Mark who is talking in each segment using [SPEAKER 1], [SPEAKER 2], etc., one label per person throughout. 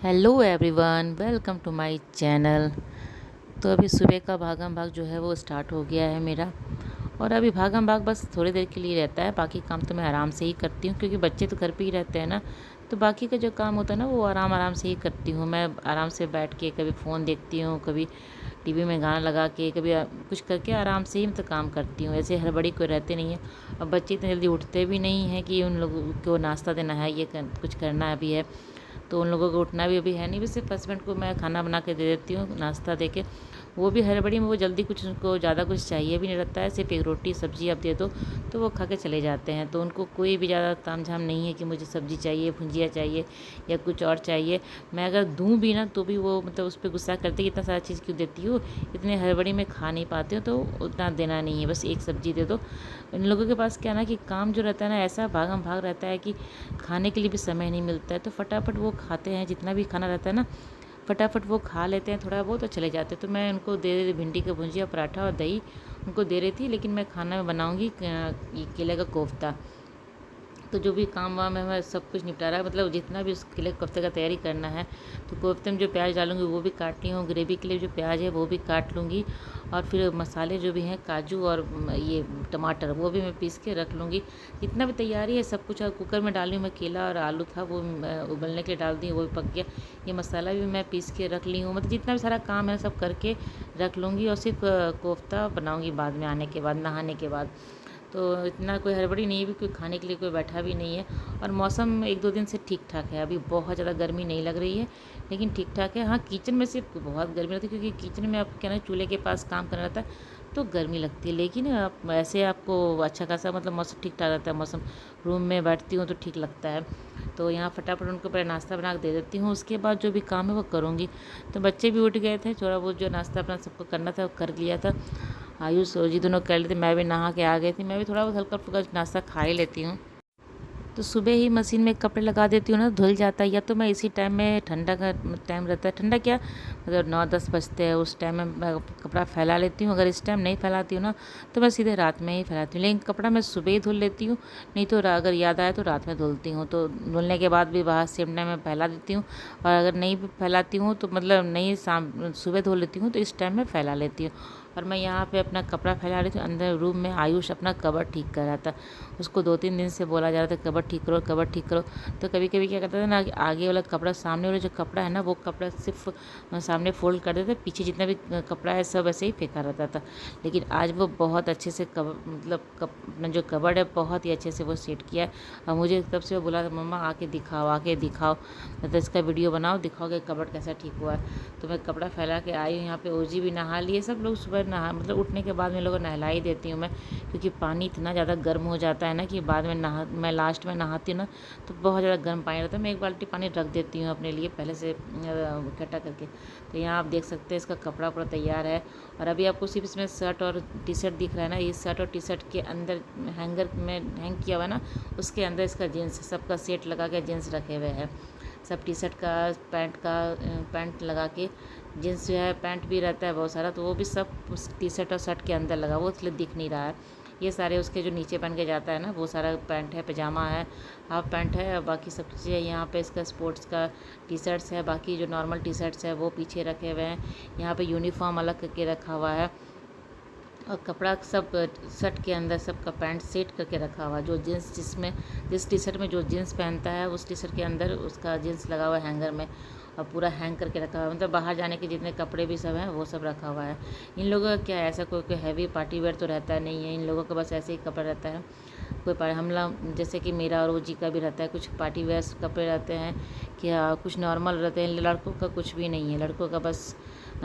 [SPEAKER 1] Hello everyone, welcome to my channel. तो अभी सुबह का भागम भाग जो है वो स्टार्ट हो गया है मेरा। और अभी भागम भाग बस थोड़ी देर के लिए रहता है, बाकी काम तो मैं आराम से ही करती हूँ क्योंकि बच्चे तो घर पे ही रहते हैं ना। तो बाकी का जो काम होता है ना वो आराम आराम से ही करती हूँ। मैं आराम से बैठ के कभी फ़ोन देखती हूँ, कभी टीवी में गाना लगा के, कभी कुछ करके आराम से ही मतलब काम करती हूँ। ऐसे हड़बड़ी कोई रहते नहीं है। अब बच्चे इतनी जल्दी उठते भी नहीं हैं कि उन लोगों को नाश्ता देना है, कुछ करना भी है। तो उन लोगों को उठना भी अभी है नहीं। वैसे हस्बैंड को मैं खाना बना के दे देती हूँ, नाश्ता दे के। वो भी हड़बड़ी में, वो जल्दी कुछ, उनको ज़्यादा कुछ चाहिए भी नहीं रहता है। सिर्फ एक रोटी सब्ज़ी आप दे दो तो वो खा के चले जाते हैं। तो उनको कोई भी ज़्यादा तामझाम नहीं है कि मुझे सब्ज़ी चाहिए, भुंजिया चाहिए या कुछ और चाहिए। मैं अगर दूँ भी ना तो भी वो मतलब उस पर गुस्सा करते कि इतना सारा चीज़ क्यों देती हो, इतने हड़बड़ी में खा नहीं पाते हो तो उतना देना नहीं है, बस एक सब्ज़ी दे दो। इन लोगों के पास क्या ना कि काम जो रहता है ना ऐसा भागम भाग रहता है कि खाने के लिए भी समय नहीं मिलता है। तो फटाफट वो खाते हैं, जितना भी खाना रहता है ना फटाफट वो खा लेते हैं थोड़ा बहुत और चले जाते हैं। तो मैं उनको दे भिंडी का भुंजिया, पराठा और दही उनको दे रही थी। लेकिन मैं खाना में बनाऊँगी ये केले का कोफ्ता। तो जो भी काम वाम है मैं सब कुछ निपटा रहा है, मतलब जितना भी उसके लिए कोफ्ते का तैयारी करना है। तो कोफ्ते में जो प्याज डालूंगी वो भी काटनी हूँ, ग्रेवी के लिए जो प्याज है वो भी काट लूँगी। और फिर मसाले जो भी हैं, काजू और ये टमाटर, वो भी मैं पीस के रख लूँगी। जितना भी तैयारी है सब कुछ कुकर में डाली हूँ मैं। केला और आलू था वो उबलने के लिए डाल दी, वो भी पक गया। ये मसाला भी मैं पीस के रख ली हूँ। मतलब जितना भी सारा काम है सब करके रख लूँगी। और सिर्फ कोफ्ता बनाऊँगी बाद में, आने के बाद, नहाने के बाद। तो इतना कोई हड़बड़ी नहीं है भी, कोई खाने के लिए कोई बैठा भी नहीं है। और मौसम एक दो दिन से ठीक ठाक है, अभी बहुत ज़्यादा गर्मी नहीं लग रही है, लेकिन ठीक ठाक है। हाँ, किचन में सिर्फ बहुत गर्मी लगती है क्योंकि किचन में आप क्या ना चूल्हे के पास काम करना रहता है तो गर्मी लगती है। लेकिन आप ऐसे आपको अच्छा खासा मतलब मौसम ठीक ठाक रहता है। मौसम रूम में बैठती हूँ तो ठीक लगता है। तो यहाँ फटाफट उनको पहले नाश्ता बना के दे देती हूँ, उसके बाद जो भी काम है वो करूँगी। तो बच्चे भी उठ गए थे, थोड़ा बहुत जो नाश्ता अपना सबको करना था वो कर लिया था। आयुष और जी दोनों कर लेते, मैं भी नहा के आ गई थी। मैं भी थोड़ा बहुत हल्का फुल्का नाश्ता खा ही लेती हूँ। तो सुबह ही मशीन में कपड़े लगा देती हूँ ना, धुल जाता है। या तो मैं इसी टाइम में, ठंडा का टाइम रहता है, ठंडा क्या मतलब 9-10 बजते हैं, उस टाइम में मैं कपड़ा फैला लेती हूँ। अगर इस टाइम नहीं फैलाती हूँ ना तो मैं सीधे रात में ही फैलाती हूँ। लेकिन कपड़ा मैं सुबह ही धुल लेती हूँ, नहीं तो अगर याद आए तो रात में धुलती हूँ। तो धुलने के बाद भी बाहर सेम टाइम में फैला देती हूँ। और अगर नहीं भी फैलाती हूँ तो मतलब नहीं, शाम सुबह धो लेती हूँ तो इस टाइम में फैला लेती हूँ। और मैं यहाँ पे अपना कपड़ा फैला रही थी अंदर रूम में। आयुष अपना कबर्ड ठीक कर रहा था। उसको 2-3 दिन से बोला जा रहा था कबर्ड ठीक करो, कबर्ड ठीक करो। तो कभी कभी क्या करता था ना, आगे वाला कपड़ा, सामने वाला जो कपड़ा है ना वो कपड़ा सिर्फ सामने फोल्ड कर देता, पीछे जितना भी कपड़ा है सब ऐसे ही फेंका रहता था। लेकिन आज वो बहुत अच्छे से अपना जो कबर्ड है बहुत ही अच्छे से वो सेट किया है। और मुझे तब से वो बोला था मम्मा आके दिखाओ, आके दिखाओ, मतलब इसका वीडियो बनाओ, दिखाओगे कबर्ड कैसा ठीक हुआ है। तो मैं कपड़ा फैला के आई हूँ। यहाँ पे ओजी भी नहा लिए, सब लोग सुबह नहा, मतलब उठने के बाद में लोगों को नहला ही देती हूँ मैं, क्योंकि पानी इतना ज़्यादा गर्म हो जाता है ना कि बाद में मैं लास्ट में नहाती हूँ ना तो बहुत ज़्यादा गर्म पानी रहता है। मैं एक बाल्टी पानी रख देती हूँ अपने लिए पहले से इकट्ठा करके। तो यहाँ आप देख सकते हैं इसका कपड़ा पूरा तैयार है। और अभी आपको सिर्फ इसमें शर्ट और टी शर्ट दिख रहा है ना, ये शर्ट और टी शर्ट के अंदर हैंगर में हैंग किया हुआ है ना, उसके अंदर इसका जीन्स सबका सेट लगा के जीन्स रखे हुए हैं। सब टी शर्ट का, पैंट लगा के, जीन्स जो है पैंट भी रहता है बहुत सारा, तो वो भी सब उस टी शर्ट और शर्ट के अंदर लगा, वो इसलिए दिख नहीं रहा है। ये सारे उसके जो नीचे पहन के जाता है ना वो सारा पैंट है, पजामा है, हाफ पैंट है, और बाकी सब चीज़ें यहाँ पे इसका स्पोर्ट्स का टी शर्ट्स है। बाकी जो नॉर्मल टी शर्ट्स है वो पीछे रखे हुए हैं। यहाँ पे यूनिफॉर्म अलग करके रखा हुआ है। और कपड़ा सब शर्ट के अंदर सबका पैंट सेट करके रखा हुआ है। जो जीन्स, जिस टी शर्ट में जो जीन्स पहनता है उस टी शर्ट के अंदर उसका जीन्स लगा हुआ है हैंगर में, और पूरा हैंग करके रखा हुआ है। मतलब बाहर जाने के जितने कपड़े भी सब हैं वो सब रखा हुआ है। इन लोगों का क्या है, ऐसा कोई हैवी पार्टी वेयर तो रहता नहीं है। इन लोगों का बस ऐसे ही कपड़ा रहता है। कोई हम लोग जैसे कि मेरा और वो जी का भी रहता है, कुछ पार्टी वेयर कपड़े रहते हैं, क्या कुछ नॉर्मल रहते हैं। लड़कों का कुछ भी नहीं है। लड़कों का बस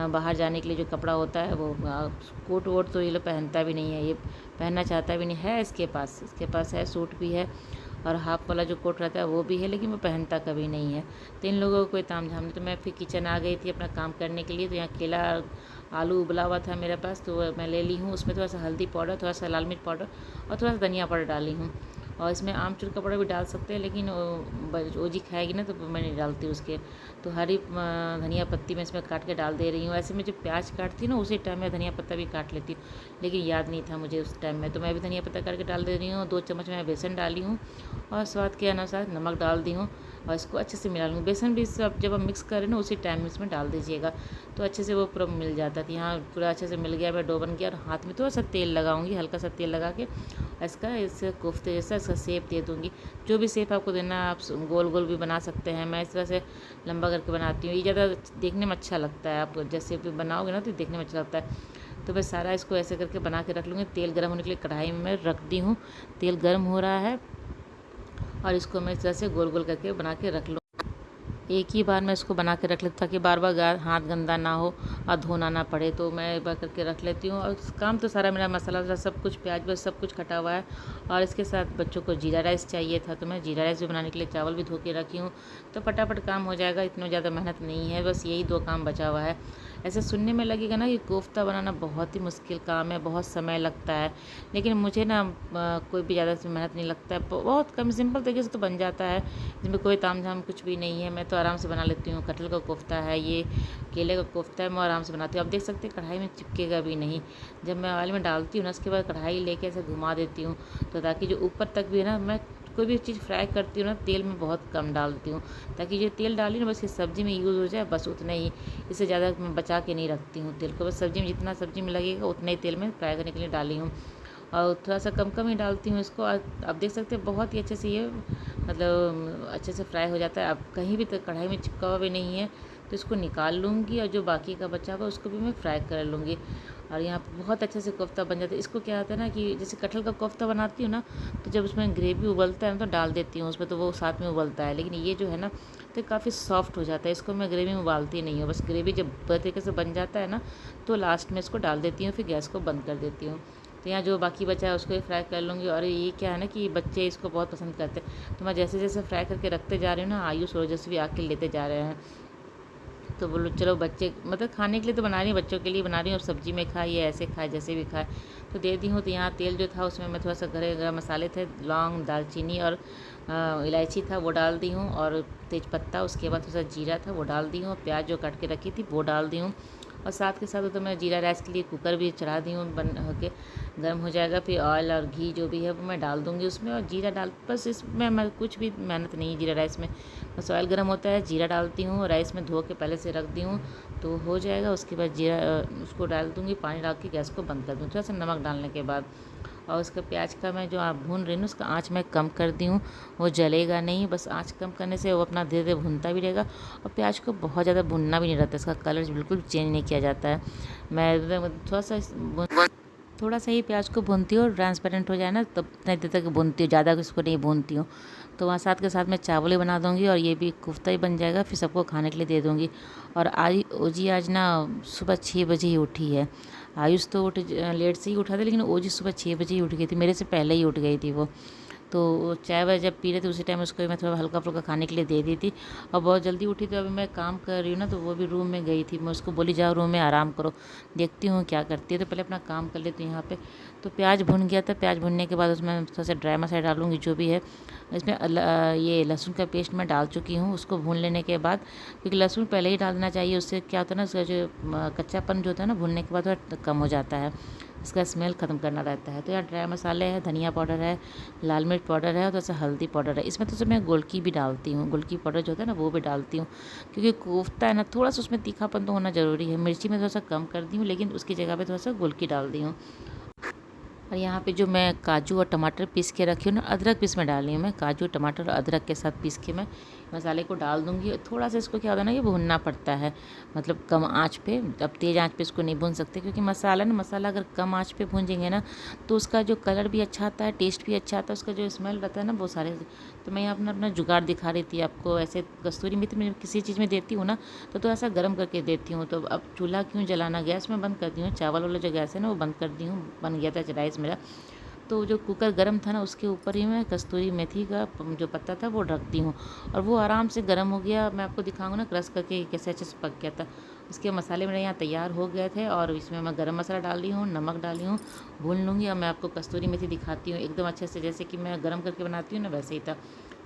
[SPEAKER 1] बाहर जाने के लिए जो कपड़ा होता है वो कोट वोट तो ये लोग पहनता भी नहीं है, ये पहनना चाहता भी नहीं है। इसके पास है, सूट भी है, और हाफ वाला जो कोट रहता है वो भी है, लेकिन वो पहनता कभी नहीं है। तो इन लोगों को कोई तामझाम नहीं। तो मैं फिर किचन आ गई थी अपना काम करने के लिए। तो यहाँ केला, आलू उबला हुआ था मेरे पास, तो मैं ले ली हूँ। उसमें थोड़ा सा हल्दी पाउडर, थोड़ा सा लाल मिर्च पाउडर और थोड़ा सा धनिया पाउडर डाली हूँ। और इसमें आमचूर का पाउडर भी डाल सकते हैं, लेकिन ओजी खाएगी ना तो मैं नहीं डालती उसके। तो हरी धनिया पत्ती मैं इसमें काट के डाल दे रही हूँ। ऐसे में जब प्याज काटती हूँ ना उसी टाइम में धनिया पत्ता भी काट लेती हूँ, लेकिन याद नहीं था मुझे उस टाइम में। तो मैं भी धनिया पत्ता काट के डाल दे रही हूँ। 2 चम्मच मैं बेसन डाली हूँ और स्वाद के अनुसार नमक डाल दी हूँ। और इसको अच्छे से मिला लूँगी। बेसन भी सब जब हम मिक्स करें ना उसी टाइम में इसमें डाल दीजिएगा, तो अच्छे से वो पूरा मिल जाता है। तो यहाँ पूरा अच्छे से मिल गया, मैं डो बन गया, और हाथ में थोड़ा सा तेल लगाऊंगी, हल्का सा तेल लगा के इसका इस कोफ्ते जैसा इसका शेप दे दूँगी। जो भी शेप आपको देना है, आप गोल गोल भी बना सकते हैं। मैं इस तरह से लंबा करके बनाती हूँ, ये ज़्यादा देखने में अच्छा लगता है। आप जैसे भी बनाओगे ना तो देखने में अच्छा लगता है। तो मैं सारा इसको ऐसे करके बना के रख लूँगी। तेल गर्म होने के लिए कढ़ाई में रख दी हूँ, तेल गर्म हो रहा है, और इसको मैं इस तरह से गोल गोल करके बना के रख लूँ। एक ही बार मैं इसको बना के रख लेती हूँ ताकि बार बार हाथ गंदा ना हो और धोना ना पड़े। तो मैं एक बार करके रख लेती हूँ, और काम तो सारा मेरा मसाला वसाला सब कुछ प्याज व्याज सब कुछ कटा हुआ है। और इसके साथ बच्चों को जीरा राइस चाहिए था, तो मैं जीरा राइस भी बनाने के लिए चावल भी धो के रखी हूँ। तो फटाफट काम हो जाएगा, इतना ज़्यादा मेहनत नहीं है, बस यही 2 काम बचा हुआ है। ऐसे सुनने में लगेगा ना कि कोफ्ता बनाना बहुत ही मुश्किल काम है, बहुत समय लगता है, लेकिन मुझे ना कोई भी ज़्यादा मेहनत नहीं लगता है। बहुत कम सिंपल तरीके से तो बन जाता है, इसमें कोई ताम झाम कुछ भी नहीं है। मैं तो आराम से बना लेती हूँ। कटहल का कोफ्ता है, ये केले का कोफ्ता है, मैं आराम से बनाती हूँ। आप देख सकते हैं कढ़ाई में चिपकेगा भी नहीं। जब मैं ऑयल में डालती हूँ ना, उसके बाद कढ़ाई लेके ऐसे घुमा देती हूँ, तो ताकि जो ऊपर तक भी है ना, मैं कोई भी चीज़ फ्राई करती हूँ ना तेल में बहुत कम डालती हूँ, ताकि जो तेल डाली ना बस ये सब्ज़ी में यूज़ हो जाए, बस उतना ही। इससे ज़्यादा मैं बचा के नहीं रखती हूँ तेल को, बस सब्ज़ी में जितना सब्ज़ी में लगेगा उतना ही तेल में फ्राई करने के लिए डाली हूँ, और थोड़ा सा कम कम ही डालती हूँ इसको। आप देख सकते हैं बहुत ही अच्छे से ये मतलब अच्छे से फ्राई हो जाता है। अब कहीं भी तक कढ़ाई में चिपका हुआ भी नहीं है, तो इसको निकाल लूँगी, और जो बाकी का बचा हुआ उसको भी मैं फ्राई कर लूँगी। और यहाँ पे बहुत अच्छे से कोफ्ता बन जाता है। इसको क्या होता है ना कि जैसे कटहल का कोफ्ता बनाती हूँ ना, तो जब उसमें ग्रेवी उबलता है ना तो डाल देती हूँ उसमें, तो वो साथ में उबलता है। लेकिन ये जो है ना तो काफ़ी सॉफ्ट हो जाता है, इसको मैं ग्रेवी में उबालती नहीं हूँ। बस ग्रेवी जब तरीके से बन जाता है ना, तो लास्ट में इसको डाल देती हूँ, फिर गैस को बंद कर देती हूँ। तो यहाँ जो बाकी बचा है उसको भी फ्राई कर लूँगी। और ये क्या है ना कि बच्चे इसको बहुत पसंद करते हैं, तो मैं जैसे जैसे फ्राई करके रखते जा रही हूँ ना, आयुष और जैसे भी आके लेते जा रहे हैं। तो बोलो चलो बच्चे मतलब खाने के लिए तो बना रही हूँ, बच्चों के लिए बना रही हूँ। सब्जी में खाए या ऐसे खाए, जैसे भी खाए, तो दे दी हूँ। तो यहाँ तेल जो था उसमें मैं थोड़ा सा गरम मसाले थे, लौंग दालचीनी और इलायची था वो डाल दी हूँ, और तेज़पत्ता, उसके बाद थोड़ा सा जीरा था वो डाल दी हूँ, प्याज जो काट के रखी थी वो डाल दी हूँ। और साथ के साथ तो मैं जीरा राइस के लिए कुकर भी चढ़ा दी हूँ, बन होके गर्म हो जाएगा। फिर ऑयल और घी जो भी है वो मैं डाल दूँगी उसमें, और जीरा डाल, बस इसमें मैं कुछ भी मेहनत नहीं है जीरा राइस में। बस ऑयल गर्म होता है, जीरा डालती हूँ, राइस में धो के पहले से रख दी हूँ, तो हो जाएगा। उसके बाद जीरा उसको डाल दूँगी, पानी डाल के गैस को बंद कर दूँ थोड़ा सा नमक डालने के बाद। और उसका प्याज का मैं जो आप भून रही हूँ उसका आँच मैं कम कर दी हूँ, वो जलेगा नहीं। बस आँच कम करने से वो अपना धीरे धीरे भुनता भी रहेगा, और प्याज को बहुत ज़्यादा भुनना भी नहीं रहता, इसका कलर बिल्कुल चेंज नहीं किया जाता है। मैं थोड़ा सा ही प्याज को भूनती हूँ, और ट्रांसपेरेंट हो जाए ना तब इतनी देर तक भूनती हूँ, ज़्यादा इसको नहीं भूनती हूँ। तो वहाँ साथ के साथ मैं चावल ही बना दूँगी, और ये भी कोफ्ता ही बन जाएगा, फिर सबको खाने के लिए दे दूँगी। और आज ओजी आज ना सुबह 6 बजे ही उठी है। आयुष तो लेट से ही उठा था, लेकिन ओजी सुबह 6 बजे ही उठ गई थी, मेरे से पहले ही उठ गई थी वो। तो चाय वाय जब पी रहे थे उसी टाइम उसको मैं थोड़ा हल्का फुल्का खाने के लिए दे दी थी। और बहुत जल्दी उठी, तो अभी मैं काम कर रही हूँ ना, तो वो भी रूम में गई थी। मैं उसको बोली जाओ रूम में आराम करो, देखती हूँ क्या करती है, तो पहले अपना काम कर लेती हूँ यहाँ पे। तो प्याज भुन गया था, प्याज भुनने के बाद उसमें थोड़ा सा ड्राई मसाला डालूँगी जो भी है। इसमें ये लहसुन का पेस्ट मैं डाल चुकी हूँ, उसको भून लेने के बाद, क्योंकि लहसुन पहले ही डाल देना चाहिए, उससे क्या होता है ना उसका जो कच्चापन जो होता है ना भुनने के बाद थोड़ा कम हो जाता है, इसका स्मेल ख़त्म करना रहता है। तो यहाँ ड्राई मसाले है, धनिया पाउडर है, लाल मिर्च पाउडर है, और थोड़ा सा हल्दी पाउडर है। इसमें तो मैं गोलकी भी डालती हूँ, गोलकी पाउडर जो होता है ना वो भी डालती हूँ, क्योंकि कोफ्ता है ना थोड़ा सा उसमें तीखापन तो होना ज़रूरी है। मिर्ची में थोड़ा सा कम कर दी हूँ, लेकिन उसकी जगह पे थोड़ा सा गोलकी डाल दी हूँ। और यहाँ पे जो मैं काजू और टमाटर पीस के रखी हूँ ना, अदरक पीस में डाल रही हूँ मैं, काजू टमाटर और अदरक के साथ पीस के मैं मसाले को डाल दूँगी। थोड़ा सा इसको क्या होता है ना, ये भूनना पड़ता है, मतलब कम आँच पे। अब तेज़ आँच पे इसको नहीं भून सकते, क्योंकि मसाला अगर कम आँच पे भूनेंगे ना, तो उसका जो कलर भी अच्छा आता है, टेस्ट भी अच्छा आता है, उसका जो स्मेल रहता है ना वो सारे। तो मैं यहाँ अपना अपना जुगाड़ दिखा रही थी आपको। ऐसे कस्तूरी मेथी में किसी चीज़ में देती हूँ ना, तो थोड़ा सा गर्म करके देती हूँ। तो अब चूल्हा क्यों जलाना, गैस में बंद करती हूँ, चावल वाला जो गैस है ना वो बंद कर दी हूँ। बन गया था राइस मेरा। तो जो कुकर गर्म था ना, उसके ऊपर ही मैं कस्तूरी मेथी का जो पत्ता था वो रख दी हूँ, और वो आराम से गर्म हो गया। मैं आपको दिखाऊंगा ना क्रश करके कैसे अच्छे से पक गया था। उसके मसाले मेरे यहाँ तैयार हो गए थे, और इसमें मैं गरम मसाला डाल दी हूँ, नमक डाली हूँ, भून लूँगी। और मैं आपको कस्तूरी मेथी दिखाती हूँ एकदम अच्छे से, जैसे कि मैं गर्म करके बनाती हूँ ना वैसे ही था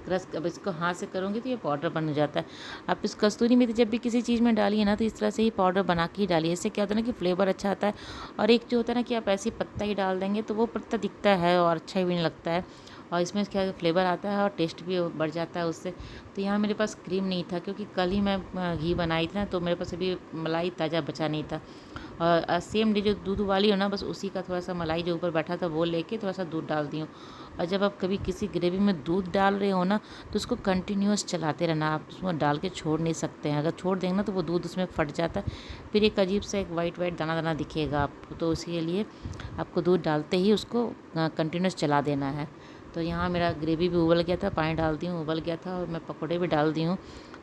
[SPEAKER 1] क्रश। अब इसको हाथ से करूँगी तो ये पाउडर बन जाता है। आप इस कस्तूरी मेथी जब भी किसी चीज़ में डालिए ना, तो इस तरह से ही पाउडर बना के ही डालिए। इससे क्या होता है ना कि फ्लेवर अच्छा आता है। और एक जो होता है ना कि आप ऐसे ही पत्ता ही डाल देंगे, तो वो पत्ता दिखता है और अच्छा भी नहीं लगता है, और इसमें क्या फ्लेवर आता है और टेस्ट भी बढ़ जाता है उससे। तो यहाँ मेरे पास क्रीम नहीं था क्योंकि कल ही मैं घी बनाई थी ना, तो मेरे पास अभी मलाई ताज़ा बचा नहीं था। और सेम डे जो दूध वाली हो ना, बस उसी का थोड़ा सा मलाई जो ऊपर बैठा था वो लेके थोड़ा सा दूध डाल दी हूँ। और जब आप कभी किसी ग्रेवी में दूध डाल रहे हो ना, तो उसको कंटिन्यूस चलाते रहना, आप उसमें डाल के छोड़ नहीं सकते हैं। अगर छोड़ देंगे ना तो वो दूध उसमें फट जाता है, फिर एक अजीब सा एक वाइट वाइट दाना दाना दिखेगा आपको। तो उसके लिए आपको दूध डालते ही उसको कंटिन्यूस चला देना है। तो यहाँ मेरा ग्रेवी भी उबल गया था, पानी डाल दी हूँ, उबल गया था, और मैं पकौड़े भी डाल दी हूँ।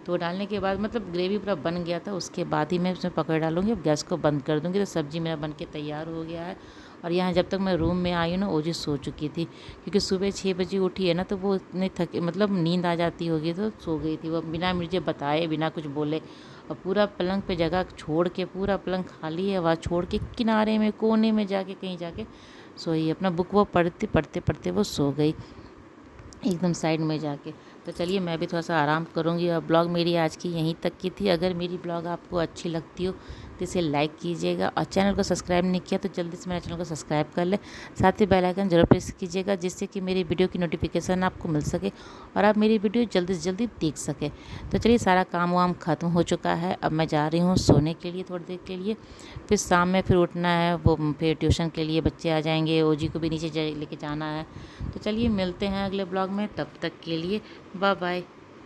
[SPEAKER 1] तो डालने के बाद मतलब ग्रेवी पूरा बन गया था, उसके बाद ही मैं उसमें पकौड़े डालूँगी। अब गैस को बंद कर दूँगी, तो सब्ज़ी मेरा बन के तैयार हो गया है। और यहाँ जब तक मैं रूम में आई हूँ ना, ओजी सो चुकी थी, क्योंकि सुबह 6 बजे उठी है ना, तो वो इतनी थकी, मतलब नींद आ जाती होगी, तो सो गई थी वो बिना मुझे बताए, बिना कुछ बोले। और पूरा पलंग पे जगह छोड़ के, पूरा पलंग खाली है, वहाँ छोड़ के किनारे में कोने में जाके कहीं जाके सोई। अपना बुक वो पढ़ते पढ़ते पढ़ते वो सो गई एकदम साइड में जाके। तो चलिए मैं भी थोड़ा सा आराम करूँगी। और ब्लॉग मेरी आज की यहीं तक की थी। अगर मेरी ब्लॉग आपको अच्छी लगती हो तो इसे लाइक कीजिएगा, और चैनल को सब्सक्राइब नहीं किया तो जल्दी से मेरे चैनल को सब्सक्राइब कर ले। साथ ही बेल आइकन जरूर प्रेस कीजिएगा, जिससे कि मेरी वीडियो की नोटिफिकेशन आपको मिल सके और आप मेरी वीडियो जल्दी से जल्दी देख सके। तो चलिए सारा काम वाम ख़त्म हो चुका है, अब मैं जा रही हूँ सोने के लिए थोड़ी देर के लिए। फिर शाम में फिर उठना है, वो फिर ट्यूशन के लिए बच्चे आ जाएंगे, ओजी को भी नीचे लेके जाना है। तो चलिए मिलते हैं अगले ब्लॉग में, तब तक के लिए बाय बाय।